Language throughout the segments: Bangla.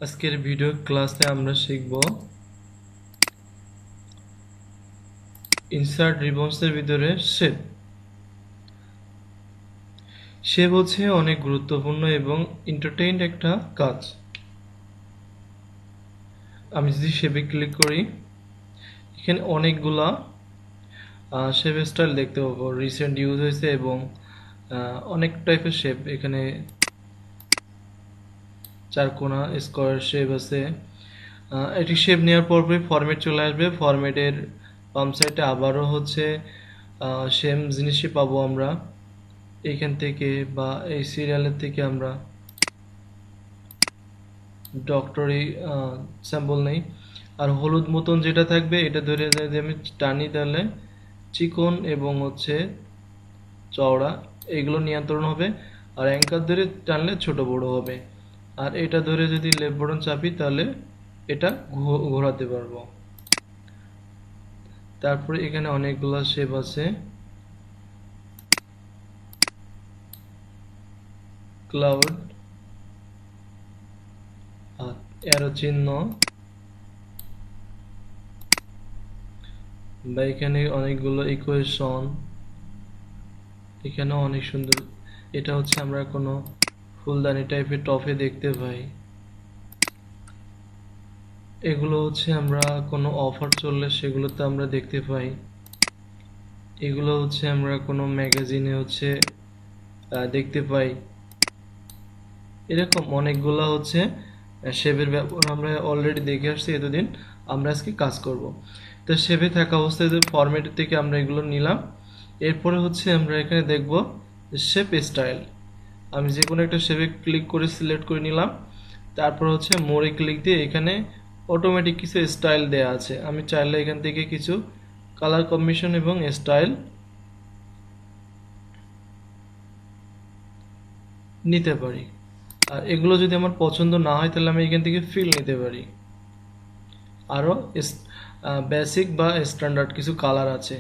আজকের ভিডিও ক্লাসে আমরা শিখব ইনসার্ট রিবনসের ভিতরে শেপ। শেপ হচ্ছে অনেক গুরুত্বপূর্ণ এবং এন্টারটেইনড একটা কাজ। আমি যদি শেপে ক্লিক করি, এখানে অনেকগুলা শেপ স্টাইল দেখতে পাবো, রিসেন্ট ইউজ হয়েছে এবং অনেক টাইপের শেপ। এখানে চারকোনা, স্কোয়ার শেপ আছে। এটি শেপ নেওয়ার পরপরই ফরম্যাট চলে আসবে। ফরম্যাটের বাম সাইডে আবারও হচ্ছে সেম জিনিসই পাবো আমরা এইখান থেকে, বা এই সিরিয়ালের থেকে আমরা ডক্টরি স্যাম্পল নেই। আর হলুদ মতন যেটা থাকবে এটা ধরে যদি আমি টানি তাহলে চিকন এবং হচ্ছে চওড়া এগুলো নিয়ন্ত্রণ হবে, আর অ্যাঙ্কার ধরে টানলে ছোট বড় হবে। আর এটা ধরে যদি লেফট বাটন চাপি তাহলে এটা ঘোরাতে পারবো। তারপরে এখানে অনেকগুলো শেপ আছে, ক্লাউড, অ্যারো চিহ্ন, বা এখানে অনেকগুলো ইকুয়েশন, এখানেও অনেক সুন্দর। এটা হচ্ছে আমরা কোনো ফুলদানি টাইপের টপে দেখতে পাই। এগুলো হচ্ছে আমরা কোনো অফার চললে সেগুলোতে আমরা দেখতে পাই। এগুলো হচ্ছে আমরা কোনো ম্যাগাজিনে হচ্ছে দেখতে পাই। এরকম অনেকগুলো হচ্ছে শেপের ব্যবহার আমরা অলরেডি দেখে আসছি এতদিন। আমরা আজকে কাজ করব। তো শেপে থাকা অবস্থায় ফরম্যাট থেকে আমরা এগুলো নিলাম। এরপরে হচ্ছে আমরা এখানে দেখব শেপ স্টাইল। আমি যে কোনো একটা শেপে ক্লিক করে সিলেক্ট করে নিলাম। তারপর হচ্ছে মোড়ে ক্লিক দিয়ে এখানে অটোমেটিক কিছু স্টাইল দেয়া আছে। আমি চাইলে এখান থেকে কিছু কালার কম্বিনেশন এবং স্টাইল নিতে পারি। আর এগুলো যদি আমার পছন্দ না হয় তাহলে আমি এখান থেকে ফিল নিতে পারি। আরও বেসিক বা স্ট্যান্ডার্ড কিছু কালার আছে,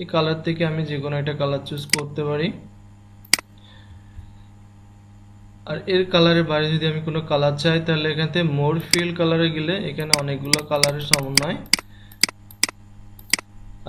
এই কালার থেকে আমি যে কোনো একটা কালার চুজ করতে পারি। আর এর কালারের বাইরে যদি আমি কোনো কালার চাই তাহলে এখান থেকে মোর ফিল কালারে গেলে এখানে অনেকগুলো কালারের সমন্বয়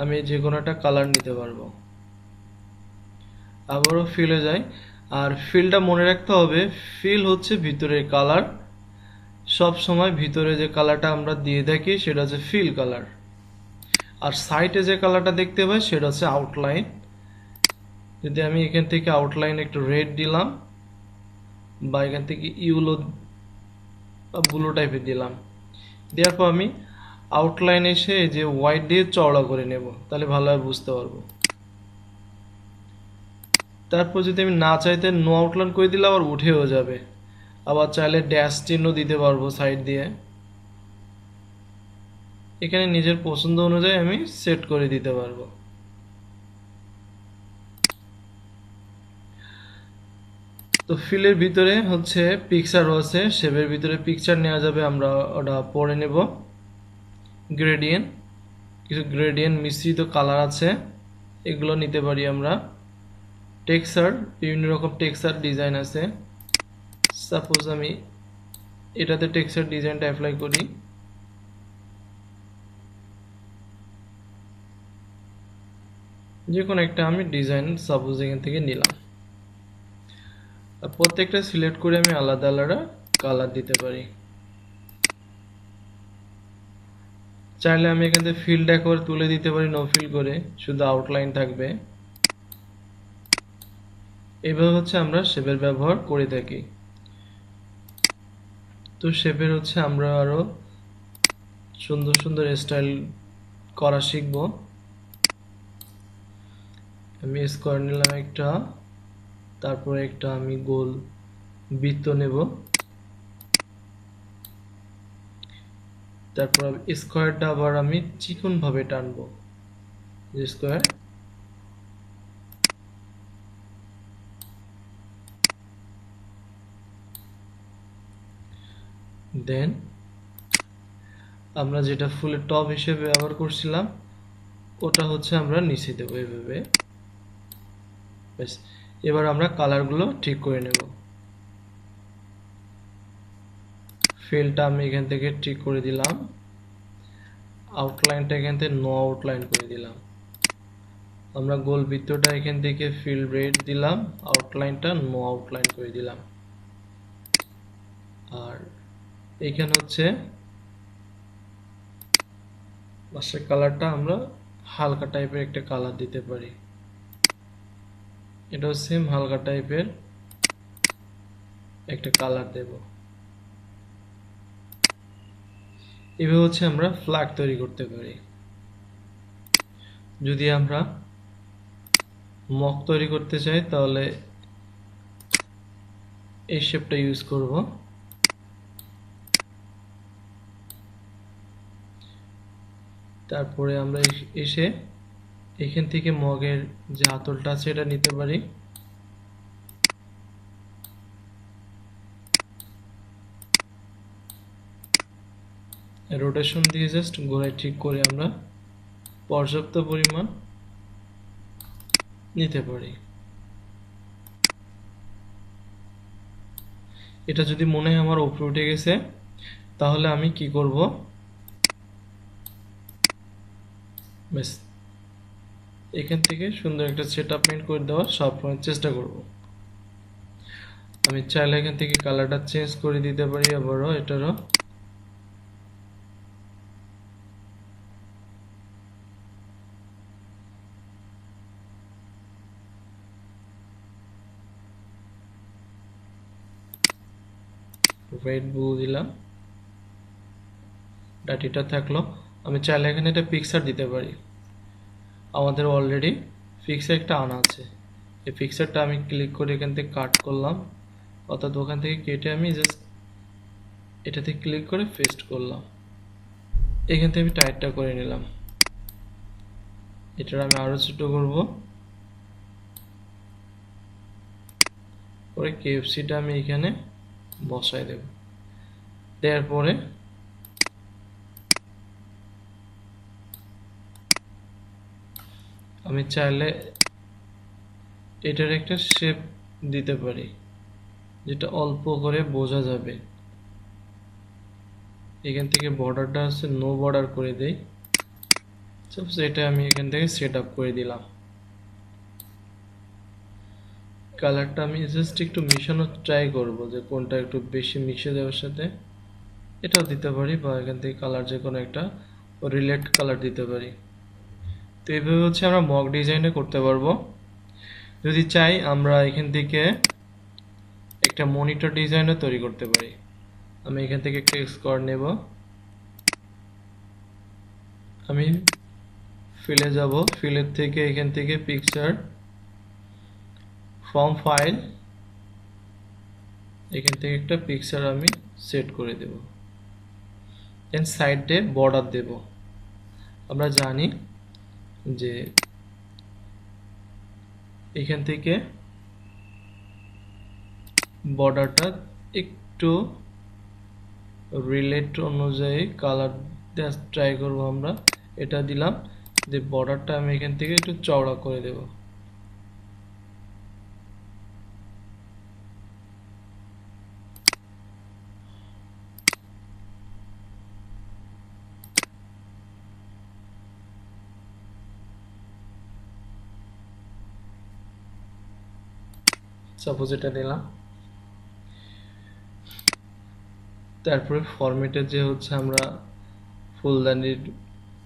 আমি যে কোনো একটা কালার নিতে পারবো। আবারও ফিলে যাই, আর ফিলটা মনে রাখতে হবে, ফিল হচ্ছে ভিতরের কালার। সব সময় ভিতরে যে কালারটা আমরা দিয়ে থাকি সেটা হচ্ছে ফিল কালার, আর সাইডে যে কালারটা দেখতে পাই সেটা হচ্ছে আউটলাইন। যদি আমি এখান থেকে আউটলাইন একটু রেড দিলাম, বা এখান থেকে ইউলো বা ব্লু টাইপের দিলাম, দেওয়ার পর আমি আউটলাইন এসে যে হোয়াইট দিয়ে চওড়া করে নেব, তাহলে ভালোভাবে বুঝতে পারবো। তারপর যদি আমি না চাইতে নো আউটলাইন করে দিলে আবার উঠেও যাবে। আবার চাইলে ড্যাশ চিহ্ন দিতে পারবো সাইড দিয়ে। এখানে নিজের পছন্দ অনুযায়ী আমি সেট করে দিতে পারবো। তো ফিলের ভিতরে হচ্ছে পিকচারও আছে, শেপের ভিতরে পিকচার নেওয়া যাবে, আমরা ওটা পরে নেব। গ্রেডিয়েন্ট, কিছু গ্রেডিয়েন্ট মিশ্রিত কালার আছে, এগুলো নিতে পারি আমরা। টেক্সচার, বিভিন্ন রকম টেক্সচার ডিজাইন আছে। সাপোজ আমি এটাতে টেক্সচার ডিজাইনটা অ্যাপ্লাই করি। যে কোনো একটা আমি ডিজাইন সাপোজ এখান থেকে নিলাম। আর প্রত্যেকটা সিলেক্ট করে আমি আলাদা আলাদা কালার দিতে পারি। চাইলে আমি এখান থেকে ফিল্ড একবার তুলে দিতে পারি, নো ফিল করে শুধু আউটলাইন থাকবে। এইভাবে হচ্ছে আমরা শেপের ব্যবহার করে থাকি। তো শেপের হচ্ছে আমরা আরো সুন্দর সুন্দর স্টাইল করা শিখব। আমি স্কোয়ার নিলাম একটা, তারপরে একটা আমি গোল বৃত্ত নেব, তারপর স্কোয়ারটা আবার আমি চিকন ভাবে টানবো, স্কোয়ার। দেন আমরা যেটা ফুলের টপ হিসেবে ব্যবহার করছিলাম ওটা হচ্ছে আমরা নিচে দেবো এভাবে। এবার আমরা কালারগুলো ঠিক করে নেব। ফিলটা আমি এখান থেকে ঠিক করে দিলাম, আউটলাইনটা এখান থেকে নো আউটলাইন করে দিলাম। আমরা গোল বৃত্তটা এখান থেকে ফিল রেড দিলাম, আউটলাইনটা নো আউটলাইন করে দিলাম। আর এখানে হচ্ছে বাসার কালারটা আমরা হালকা টাইপের একটা কালার দিতে পারি, এটাও সেম হালকা টাইপের একটা কালার দেব। এভাবে হচ্ছে আমরা ফ্ল্যাগ তৈরি করতে পারি। যদি আমরা মক তৈরি করতে চাই তাহলে এই শেপটা ইউজ করব। তারপরে আমরা এসে এখান থেকে মগের যে হাতলটা আছে এটা নিতে পারি, রোটেশন দিয়ে জাস্ট গোড়ায় ঠিক করে আমরা পর্যাপ্ত পরিমাণ নিতে পারি। এটা যদি মনে হয় আমার উপরে উঠে গেছে তাহলে আমি কি করব, ব্যাস এখান থেকে সুন্দর একটা সেটআপ মেইন করে দেওয়ার সবসময় চেষ্টা করব। আমি চাইলে এখান থেকে কালারটা চেঞ্জ করে দিতে পারি আবারও এটারও। রেড ব্লু দিলাম, ডাটিটা থাকলো। আমি চাইলে এখানে একটা পিকচার দিতে পারি, আমাদের অলরেডি পিকচার একটা আনা আছে। এই পিকচারটা আমি ক্লিক করে এখান থেকে কাট করলাম, অর্থাৎ ওখান থেকে কেটে আমি জাস্ট এটাতে ক্লিক করে পেস্ট করলাম। এখান থেকে আমি টাইটটা করে নিলাম, এটার আমি আরো ছোট করব। পরে কেএফসিটা আমি এখানে বসাই দেব, দেওয়ার পরে আমি চাইলে এটার একটা শেপ দিতে পারি যেটা অল্প করে বোঝা যাবে। এখান থেকে বর্ডারটা আছে নো বর্ডার করে দেই, সাপোজ এটা আমি এখান থেকে সেট আপ করে দিলাম। কালারটা আমি জাস্ট একটু মিশানোর ট্রাই করব যে কোনটা একটু বেশি মিশে যাওয়ার সাথে, এটাও দিতে পারি বা এখান থেকে কালার যে কোনো একটা রিলেট কালার দিতে পারি। তো এইভাবে হচ্ছে আমরা মক ডিজাইনে করতে পারবো। যদি চাই আমরা এখান থেকে একটা মনিটর ডিজাইনও তৈরি করতে পারি। আমি এখান থেকে একটা স্কোয়ার নেব, আমি ফিলে যাব, ফিলের থেকে এখান থেকে পিকচার ফ্রম ফাইল, এখান থেকে একটা পিকচার আমি সেট করে দেব। দেন সাইডে বর্ডার দেব। আমরা জানি যে এখান থেকে বর্ডারটা একটু রিলেট অনুযায়ী কালার দেওয়ার ট্রাই করব। আমরা এটা দিলাম, যে বর্ডারটা আমি এখান থেকে একটু চওড়া করে দেব। সাপোজ এটা দিলাম। তারপরে ফরম্যাটে যে হচ্ছে আমরা ফুলদানির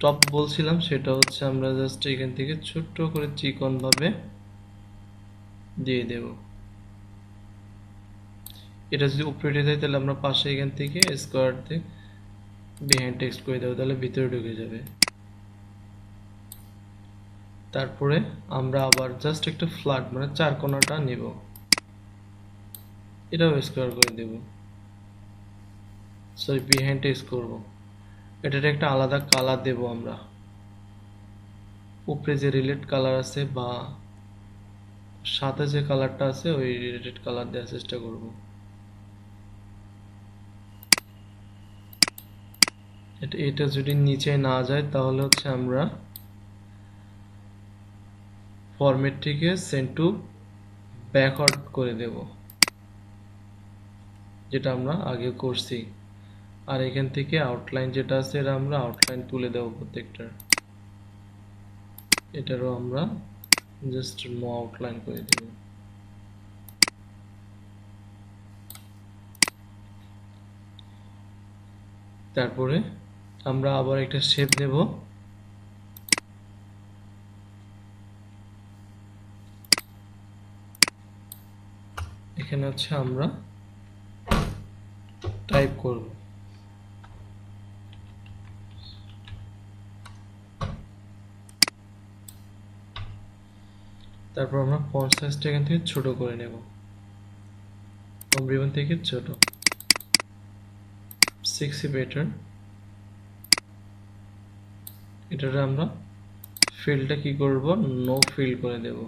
টপ বলছিলাম সেটা হচ্ছে আমরা জাস্ট এখান থেকে ছোট্ট করে চিকন ভাবে দিয়ে দেব। এটা যদি উপরে যায় তাহলে আমরা পাশে এখান থেকে স্কোয়ার দিয়ে বিহাইন্ড টেক্সট করে দেবো, তাহলে ভিতরে ঢুকে যাবে। তারপরে আমরা আবার জাস্ট একটা ফ্ল্যাট মানে চার কোণাটা নিব, এটাও স্কোয়ার করে দেব, সরি বিহাইন্ড টেক্সট করব। এটার একটা আলাদা কালার দেব আমরা, উপরে যে রিলেট কালার আছে বা সাথে যে কালারটা আছে ওই রিলেটেড কালার দেওয়ার চেষ্টা করব। এটা যদি নিচে না যায় তাহলে হচ্ছে আমরা ফরম্যাটটিকে সেন্ড টু ব্যাকওয়ার্ড করে দেব, যেটা আমরা আগে করছি। আর এখান থেকে আউটলাইন যেটা আছে এটা আমরা আউটলাইন তুলে দেবো প্রত্যেকটার। এটারও আমরা জাস্ট নো আউটলাইন করে দেব। তারপরে আমরা আবার একটা শেপ নেব। এখানে হচ্ছে আমরা টাইপ করব। তারপর আমরা ফন্ট সাইজটা এখান থেকে ছোট করে নেব, ফ্রম রিবন থেকে ছোট, 6 বেটার। এটারে আমরা ফিলটা কি করব, নো ফিল করে দেব,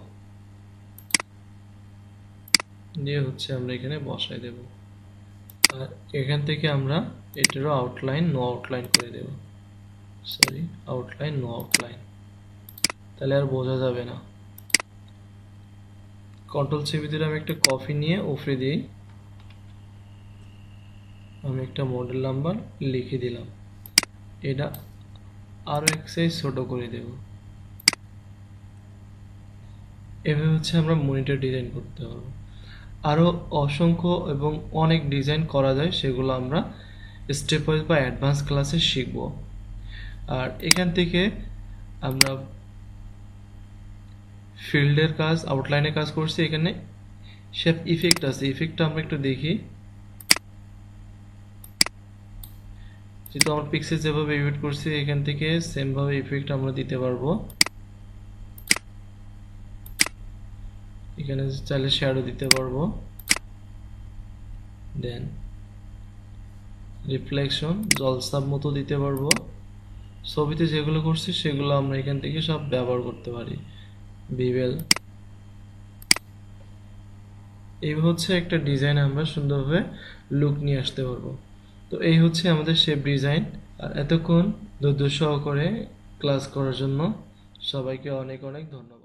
দিয়ে হচ্ছে আমরা এখানে বসাই দেব। আর এখান থেকে আমরা এটারও আউটলাইন নো আউটলাইন করে দেব, সরি আউটলাইন নো আউটলাইন, তাহলে আর বোঝা যাবে না। কন্ট্রোল সি ভিতরে আমি একটা কপি নিয়ে উপরে দিই, আমি একটা মডেল নাম্বার লিখে দিলাম, এটা আরো এক সাইজ ছোট করে দেব। এভাবে হচ্ছে আমরা মনিটর ডিজাইন করতে পারবো। আরো অসংখ্য এবং অনেক ডিজাইন করা যায়, সেগুলো আমরা স্টেপ ওয়াইজ বা অ্যাডভান্স ক্লাসে শিখব। আর এখান থেকে আমরা ফিল্ডের কাজ, আউটলাইনের কাজ করছি, এখানে শেপ ইফেক্ট আছে, ইফেক্টটা আমরা একটু দেখি। যেহেতু আমরা পিক্সেল যেভাবে ইফেক্ট করছি, এখান থেকে সেম ভাবে ইফেক্ট আমরা দিতে পারবো। এখানে চাইলে শ্যাডো দিতে পারবো, দেন রিফ্লেকশন জলসাপ মতো দিতে পারবো। ছবিতে যেগুলো করছি সেগুলো আমরা এখান থেকে সব ব্যবহার করতে পারি, বিবেল। এই হচ্ছে একটা ডিজাইন আমরা সুন্দরভাবে লুক নিয়ে আসতে পারবো। তো এই হচ্ছে আমাদের শেপ ডিজাইন। আর এতক্ষণ ধৈর্য সহকারে ক্লাস করার জন্য সবাইকে অনেক অনেক ধন্যবাদ।